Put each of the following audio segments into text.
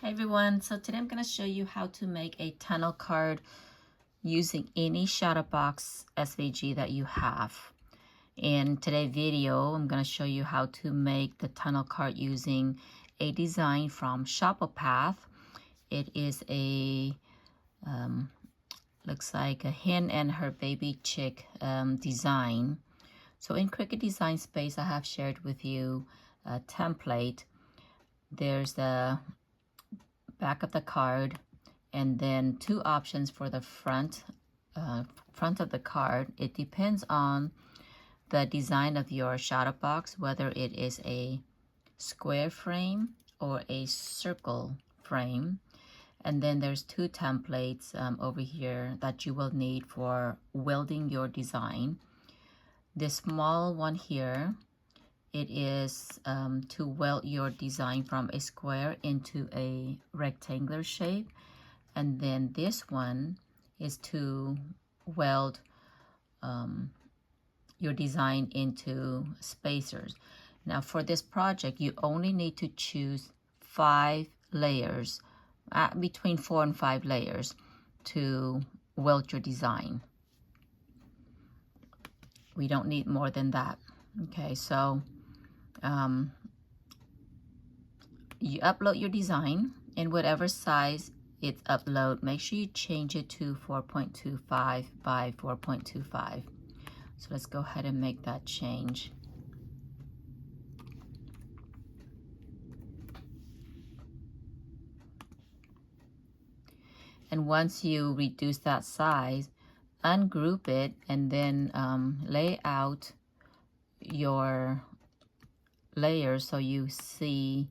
Hi everyone, so today I'm going to show you how to make a tunnel card using any shadow box SVG that you have. In today's video, I'm going to show you how to make the tunnel card using a design from Shoppapath. It is a, looks like a hen and her baby chick design. So in Cricut Design Space, I have shared with you a template. There's the back of the card and then two options for the front of the card. It depends on the design of your shadow box, whether it is a square frame or a circle frame. And then there's two templates over here that you will need for welding your design. This small one here, it is to weld your design from a square into a rectangular shape. And then this one is to weld your design into spacers. Now for this project, you only need to choose 5 layers, between 4 and 5 layers to weld your design. We don't need more than that. Okay, so you upload your design in whatever size it's upload. Make sure you change it to 4.25 by 4.25. So let's go ahead and make that change. And once you reduce that size, ungroup it and then lay out your layers so you see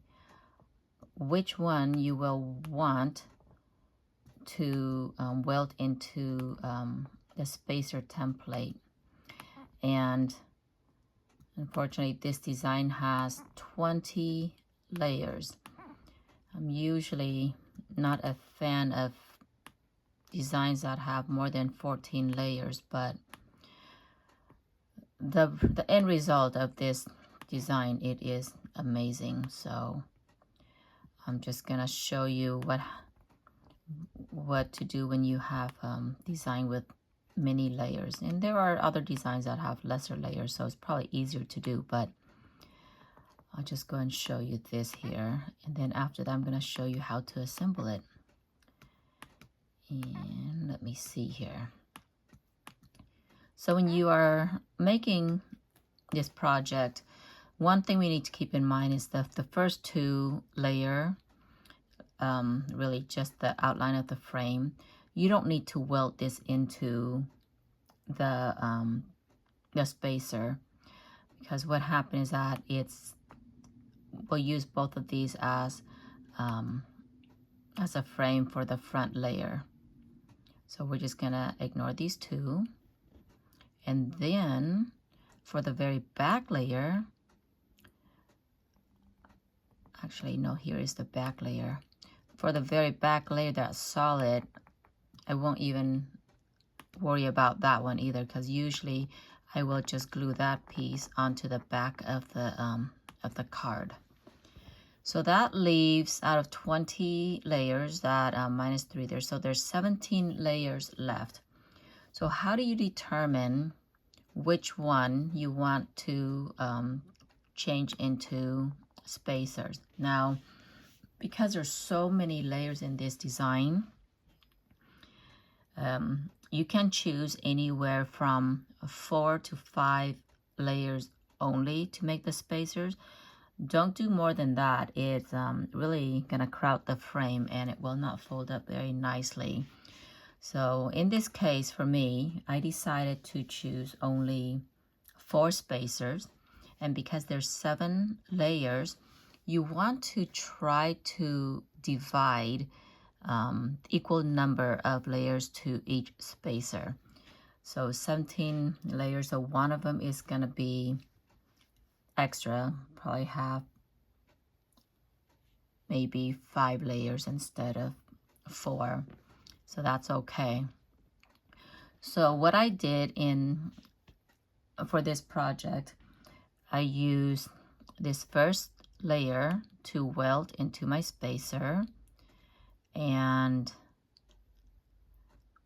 which one you will want to weld into the spacer template. And unfortunately, this design has 20 layers. I'm usually not a fan of designs that have more than 14 layers, but the end result of this design, it is amazing. So I'm just gonna show you what to do when you have design with many layers. And there are other designs that have lesser layers, so it's probably easier to do, but I'll just go and show you this here. And then after that, I'm gonna show you how to assemble it. And let me see here. So when you are making this project, one thing we need to keep in mind is that the first 2 layer, really just the outline of the frame, you don't need to weld this into the spacer, because what happens is that we'll use both of these as a frame for the front layer. So we're just gonna ignore these 2. And then for the very back layer, actually no, here is the back layer. For the very back layer that's solid, I won't even worry about that one either, because usually I will just glue that piece onto the back of the card. So that leaves, out of 20 layers, that minus 3 there, so there's 17 layers left. So how do you determine which one you want to change into spacers? Now, because there's so many layers in this design, you can choose anywhere from 4 to 5 layers only to make the spacers. Don't do more than that. It's really gonna crowd the frame and it will not fold up very nicely. So in this case, for me, I decided to choose only 4 spacers. And because there's 7 layers, you want to try to divide equal number of layers to each spacer. So 17 layers, so one of them is gonna be extra, probably have maybe 5 layers instead of 4. So that's okay. So what I did for this project, I used this first layer to weld into my spacer. And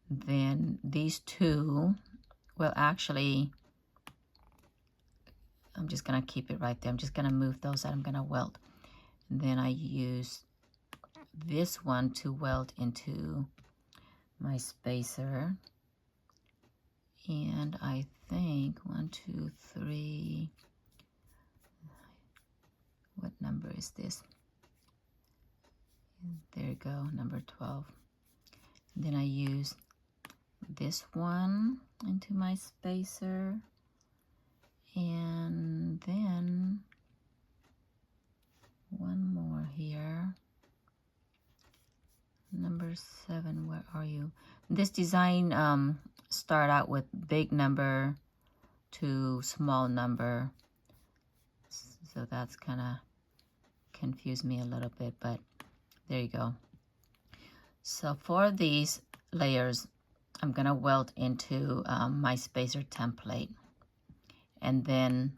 then these two will actually, I'm just gonna keep it right there. I'm just gonna move those out. I'm gonna weld. And then I use this one to weld into my spacer. And I think 1, 2, 3, what number is this? There you go, number 12. And then I use this one into my spacer, and then one more here. Number 7, where are you? This design start out with big number to small number, so that's kind of confused me a little bit, but there you go. So for these layers, I'm gonna weld into my spacer template, and then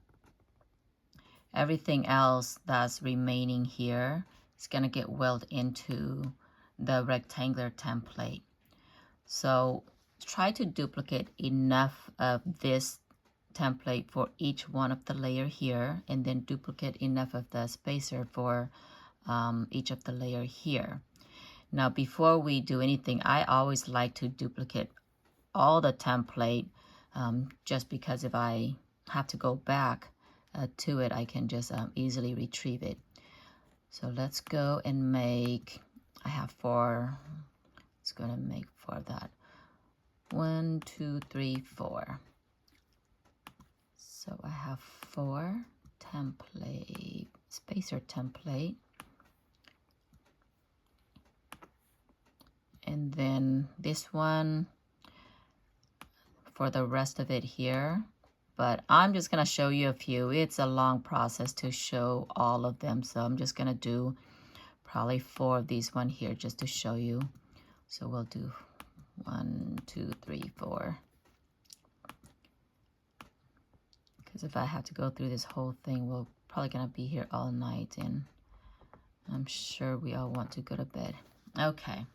everything else that's remaining here is gonna get welded into the rectangular template. So try to duplicate enough of this template for each one of the layer here, and then duplicate enough of the spacer for each of the layer here. Now before we do anything, I always like to duplicate all the template, just because if I have to go back to it, I can just easily retrieve it. So let's go and make, I have 4, it's gonna make 4 of that. 1, 2, 3, 4. So I have 4 template, spacer template. And then this one for the rest of it here. But I'm just gonna show you a few. It's a long process to show all of them. So I'm just gonna do probably 4 of these one here just to show you. So we'll do 1, 2, 3, 4. Because if I have to go through this whole thing, we're probably gonna be here all night, and I'm sure we all want to go to bed. Okay,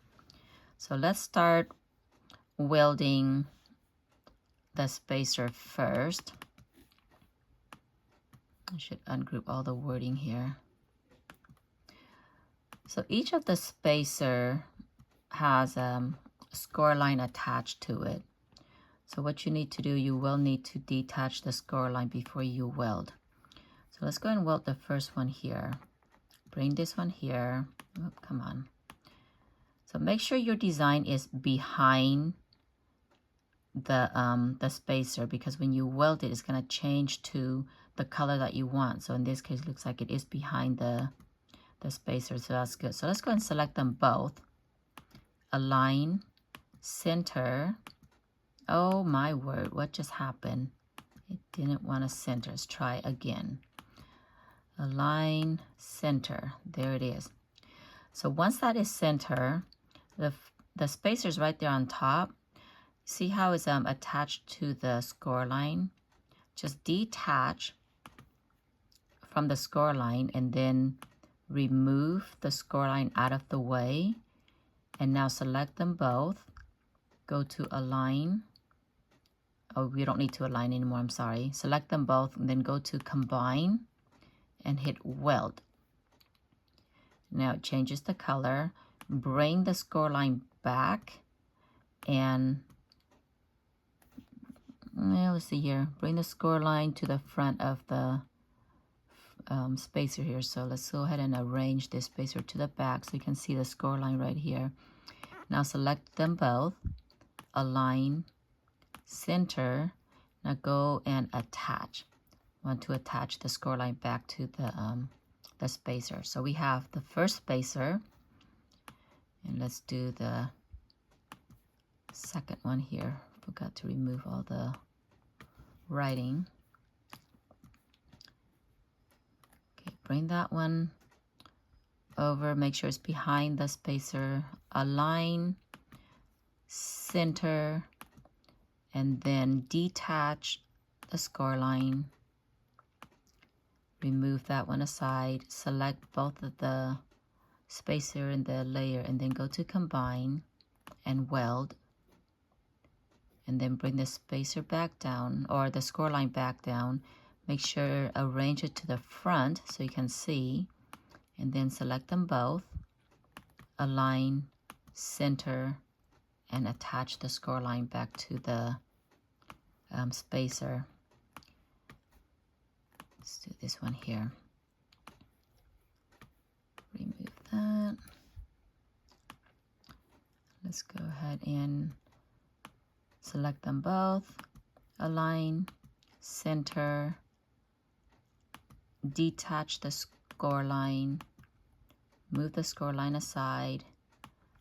so let's start welding the spacer first. I should ungroup all the wording here. So each of the spacer has a score line attached to it. So what you need to do, you will need to detach the score line before you weld. So let's go and weld the first one here. Bring this one here. Oh, come on. So make sure your design is behind the spacer, because when you weld it, it's going to change to the color that you want. So in this case, it looks like it is behind the spacer, so that's good. So let's go and select them both. Align, center. Oh my word, what just happened? It didn't want to center. Let's try again. Align, center. There it is. So once that is center, the spacer's right there on top. See how it's attached to the score line? Just detach from the score line and then remove the score line out of the way. And now select them both. Go to align. Oh, we don't need to align anymore, I'm sorry. Select them both and then go to combine and hit weld. Now it changes the color. Bring the score line back and let's see here. Bring the score line to the front of the spacer here. So let's go ahead and arrange this spacer to the back so you can see the score line right here. Now select them both. Align, center. Now go and attach. I want to attach the score line back to the spacer. So we have the first spacer, and let's do the second one here. Forgot to remove all the writing. Okay, bring that one over, make sure it's behind the spacer. Align, center, and then detach the score line. Remove that one aside. Select both of the spacer in the layer, and then go to combine and weld, and then bring the spacer back down, or the score line back down. Make sure arrange it to the front so you can see, and then select them both, align, center, and attach the score line back to the spacer. Let's do this one here. Remove that. Let's go ahead and select them both, align, center, detach the score line, move the score line aside,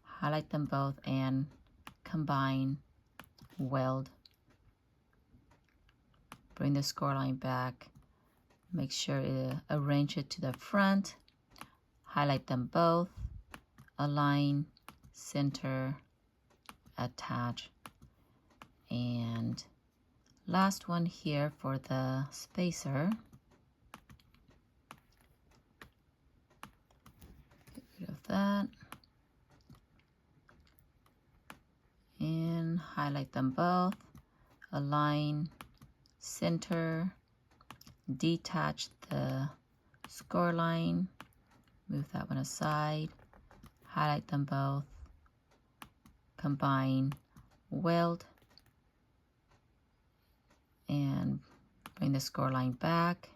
highlight them both, and combine, weld. Bring the score line back, make sure to arrange it to the front, highlight them both, align, center, attach. And last one here for the spacer. Get rid of that. And highlight them both, align, center, detach the score line, move that one aside, highlight them both, combine, weld, and bring the score line back,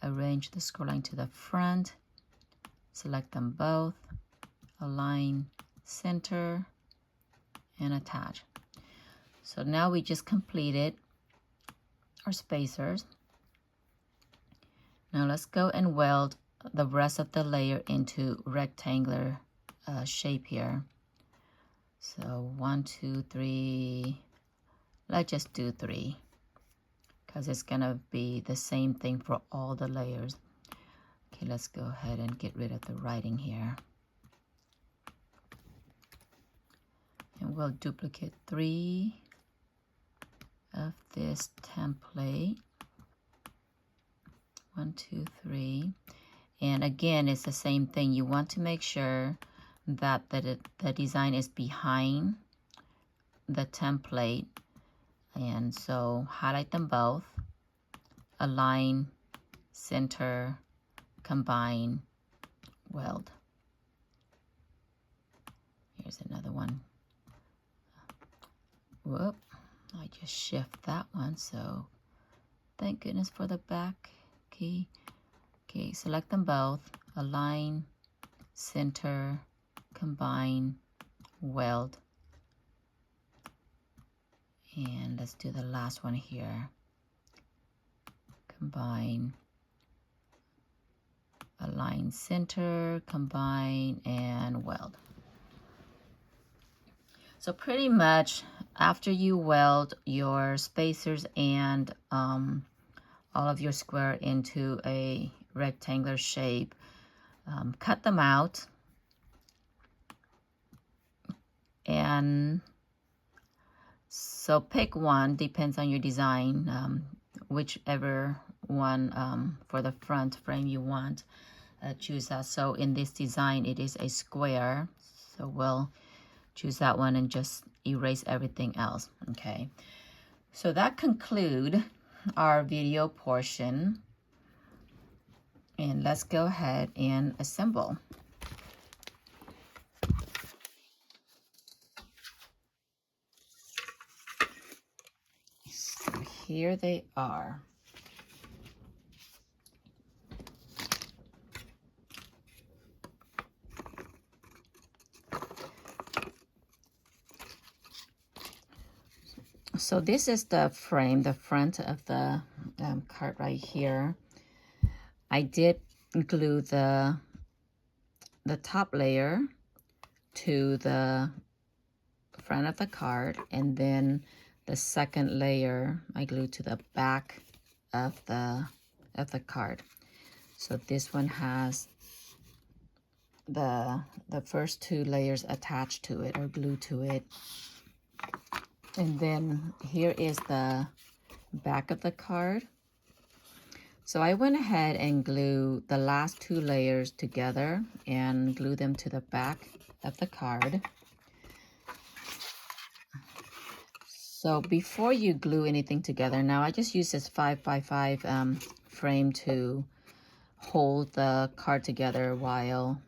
arrange the score line to the front, select them both, align, center, and attach. So now we just completed our spacers. Now let's go and weld the rest of the layer into rectangular shape here. So 1, 2, 3, let's just do 3, because it's gonna be the same thing for all the layers. Okay, let's go ahead and get rid of the writing here. And we'll duplicate 3 of this template. 1, 2, 3. And again, it's the same thing. You want to make sure that the design is behind the template. And so highlight them both, align, center, combine, weld. Here's another one. Whoop, I just shift that one, so thank goodness for the back key. Okay, select them both, align, center, combine, weld. And let's do the last one here. Combine, align, center, combine, and weld. So pretty much after you weld your spacers and all of your square into a rectangular shape, cut them out, and so pick one, depends on your design, whichever one for the front frame you want, choose that. So in this design it is a square, so we'll choose that one and just erase everything else. Okay, so that concludes our video portion, and let's go ahead and assemble. So here they are. So this is the frame, the front of the card right here. I did glue the top layer to the front of the card, and then the second layer I glued to the back of the card. So this one has the first 2 layers attached to it or glued to it. And then here is the back of the card. So I went ahead and glued the last 2 layers together and glue them to the back of the card. So before you glue anything together, now I just use this 5x5 frame to hold the card together while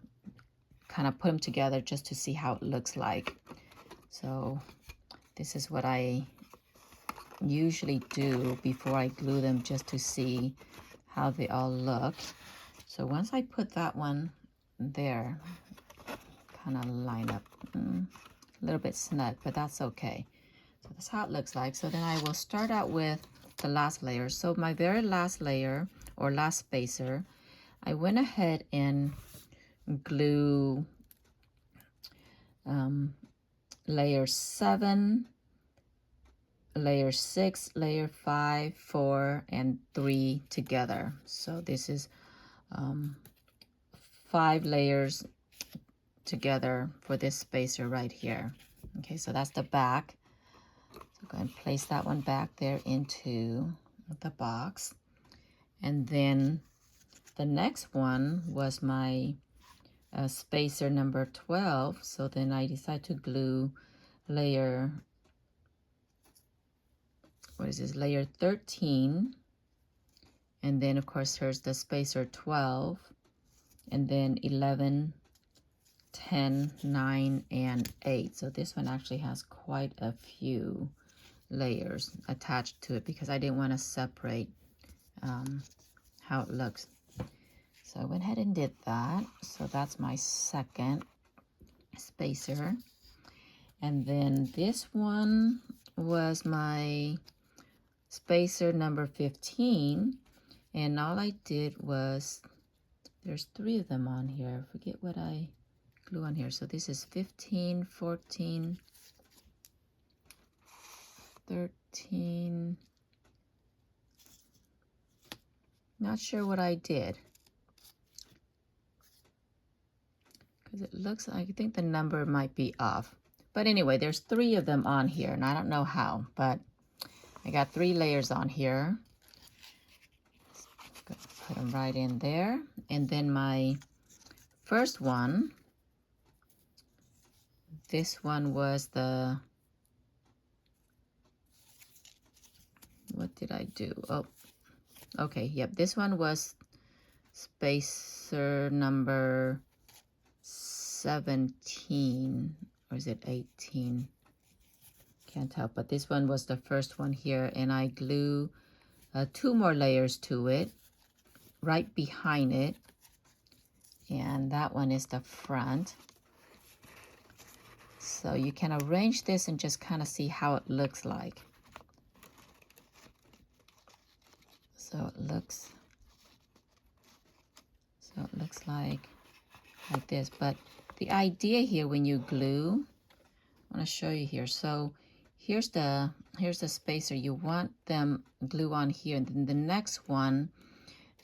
kind of put them together just to see how it looks like. So this is what I usually do before I glue them, just to see how they all look. So once I put that one there, kind of line up a little bit snug, but that's okay. So that's how it looks like. So then I will start out with the last layer. So my very last layer, or last spacer, I went ahead and glue layer 7, layer 6, layer 5, 4, and 3 together. So this is 5 layers together for this spacer right here. Okay, so that's the back. So go ahead and place that one back there into the box. And then the next one was my spacer number 12. So then I decided to glue layer, what is this, layer 13. And then of course here's the spacer 12. And then 11, 10, 9, and 8. So this one actually has quite a few layers attached to it because I didn't want to separate how it looks. So I went ahead and did that. So that's my second spacer. And then this one was my spacer number 15. And all I did was, there's 3 of them on here. I forget what I glue on here. So this is 15, 14, 13. Not sure what I did, because it looks like, I think the number might be off. But anyway, there's 3 of them on here, and I don't know how, but I got 3 layers on here. Put them right in there. And then my first one, this one was the, what did I do? Oh, okay, yep, this one was spacer number 17, or is it 18? Can't tell, but this one was the first one here, and I glue 2 more layers to it, right behind it, and that one is the front. So you can arrange this and just kind of see how it looks like. So it looks like this. But the idea here when you glue, I want to show you here. So here's the spacer. You want them glue on here, and then the next one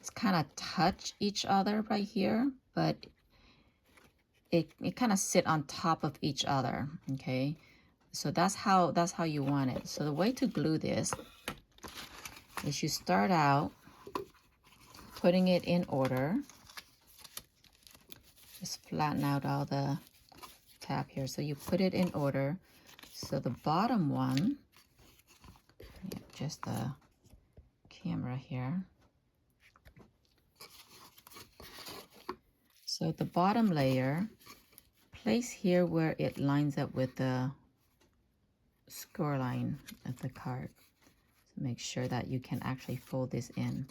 is kind of touch each other right here, but it kind of sit on top of each other. Okay, so that's how you want it. So the way to glue this is you start out putting it in order. Just flatten out all the tab here. So you put it in order. So the bottom one, just the camera here. So the bottom layer, place here where it lines up with the score line of the card. So make sure that you can actually fold this in.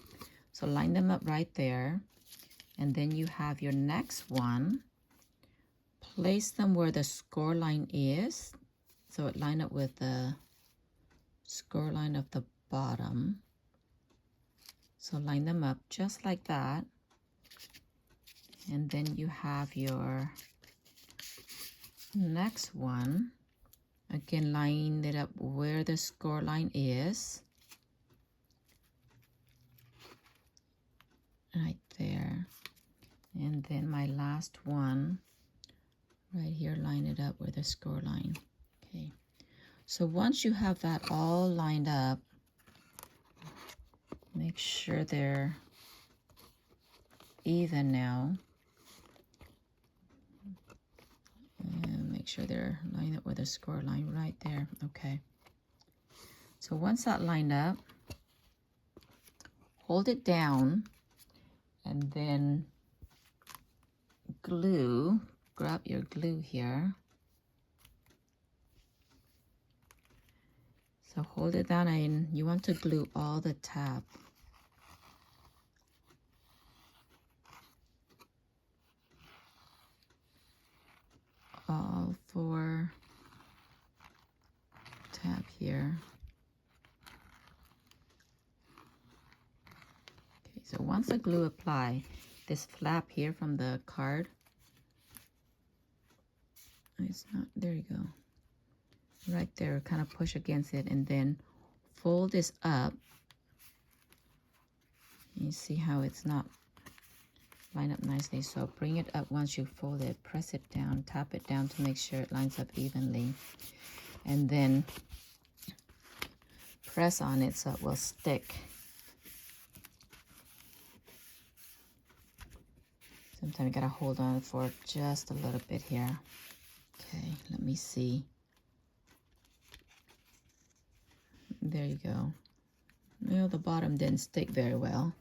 So line them up right there. And then you have your next one. Place them where the score line is. So it line up with the score line of the bottom. So line them up just like that. And then you have your next one. Again, line it up where the score line is. Right there. And then my last one, right here, line it up with the score line. Okay. So once you have that all lined up, make sure they're even now. And make sure they're lined up with a score line right there. Okay. So once that lined up, hold it down and then glue. Grab your glue here. So hold it down and you want to glue all the tab. All 4 tab here. Okay, so once the glue apply, this flap here from the card, it's not, there you go. Right there, kind of push against it and then fold this up. You see how it's not lined up nicely. So bring it up once you fold it, press it down, tap it down to make sure it lines up evenly. And then press on it so it will stick. Sometimes you gotta hold on for just a little bit here. Okay, let me see. There you go. Well, the bottom didn't stick very well.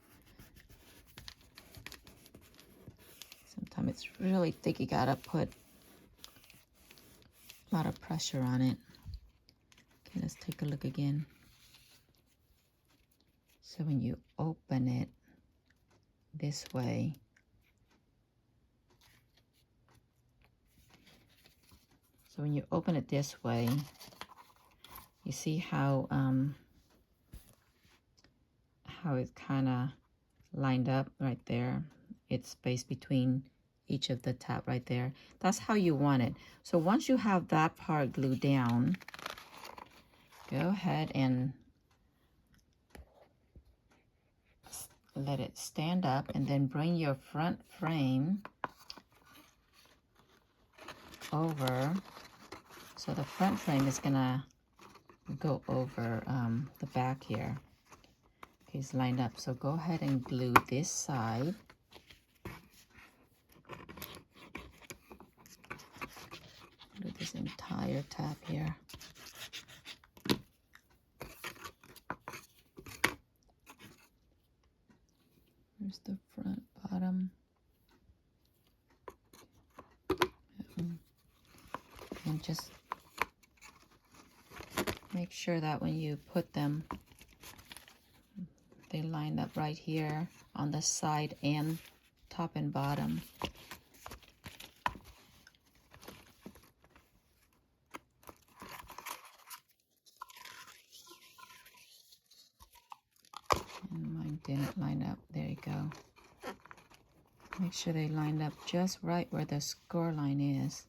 Sometimes it's really thick. You gotta put a lot of pressure on it. Okay, let's take a look again. So when you open it this way, you see how it's kind of lined up right there. It's space between each of the tab right there. That's how you want it. So once you have that part glued down, go ahead and let it stand up and then bring your front frame over. So the front frame is gonna go over the back here. Okay, it's lined up. So go ahead and glue this side. Glue this entire tab here. Here's the front, bottom. And just make sure that when you put them, they line up right here on the side and top and bottom. And mine didn't line up. There you go. Make sure they lined up just right where the score line is.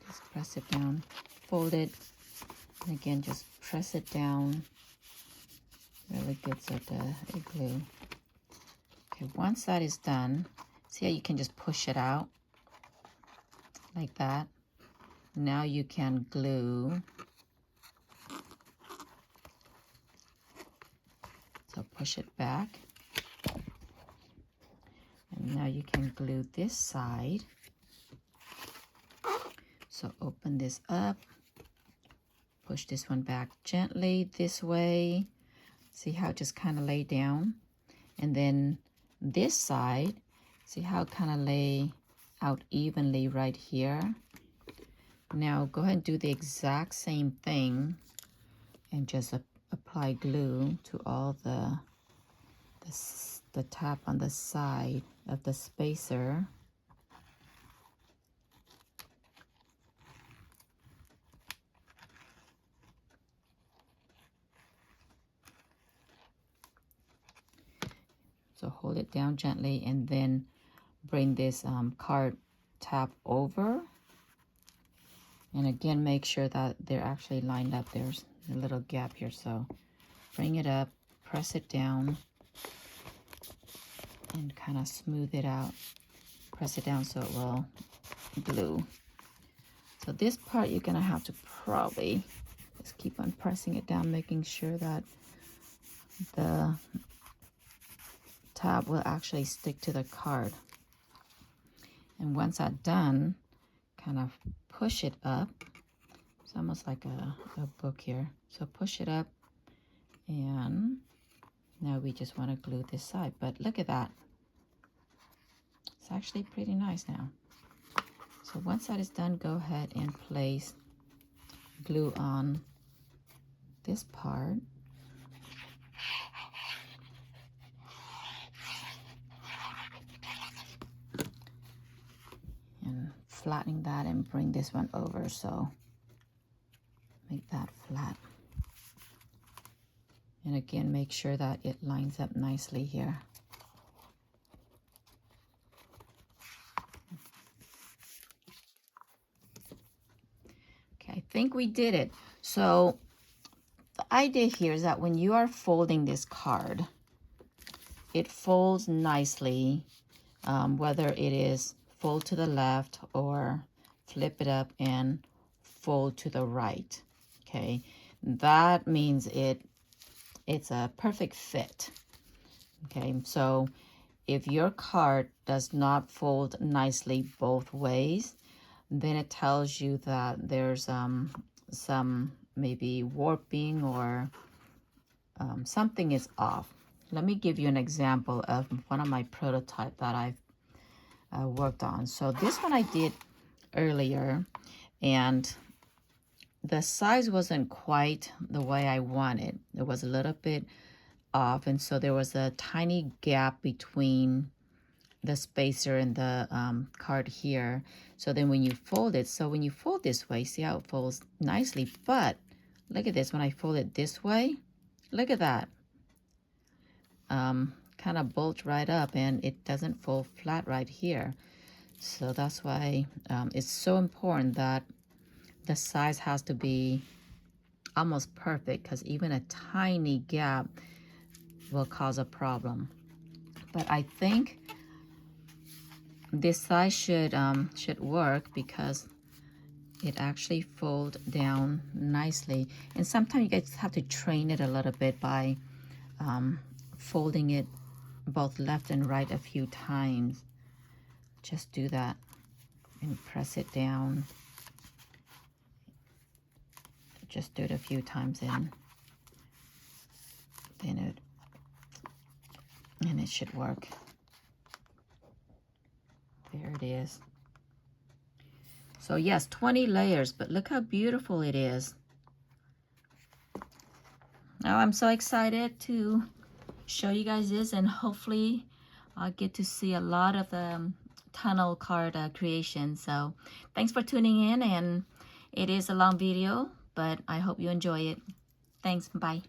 Just press it down, fold it, and again just press it down really good so it glue. Okay, once that is done, see how you can just push it out like that. Now you can glue. So push it back. And now you can glue this side. So open this up. Push this one back gently this way. See how it just kind of lay down? And then this side, see how it kind of lay out evenly right here? Now go ahead and do the exact same thing and just apply glue to all the tab on the side of the spacer. So hold it down gently and then bring this card tab over. And again, make sure that they're actually lined up. There's a little gap here, so bring it up, press it down, and kind of smooth it out. Press it down so it will glue. So this part you're gonna have to probably just keep on pressing it down, making sure that the tab will actually stick to the card. And once that's done, kind of push it up. It's almost like a book here. So push it up, and now we just want to glue this side. But look at that. It's actually pretty nice now. So once that is done, go ahead and place glue on this part. And flattening that and bring this one over, so make that flat. And again, make sure that it lines up nicely here. Okay, I think we did it. So the idea here is that when you are folding this card, it folds nicely, whether it is fold to the left or flip it up and fold to the right. Okay, that means it's a perfect fit. Okay, so if your card does not fold nicely both ways, then it tells you that there's some maybe warping or something is off. Let me give you an example of one of my prototype that I've worked on. So this one I did earlier, and the size wasn't quite the way I wanted. It was a little bit off, and so there was a tiny gap between the spacer and the card here. So then when you fold it, so when you fold this way, see how it folds nicely, but look at this, when I fold it this way, look at that. Kind of bulge right up, and it doesn't fold flat right here. So that's why it's so important that the size has to be almost perfect, because even a tiny gap will cause a problem. But I think this size should work, because it actually folds down nicely. And sometimes you guys have to train it a little bit by folding it both left and right a few times. Just do that and press it down. Just do it a few times, and then it should work. There it is. So yes, 20 layers, but look how beautiful it is. Now I'm so excited to show you guys this, and hopefully I'll get to see a lot of the tunnel card creation. So thanks for tuning in, and it is a long video, but I hope you enjoy it. Thanks, bye.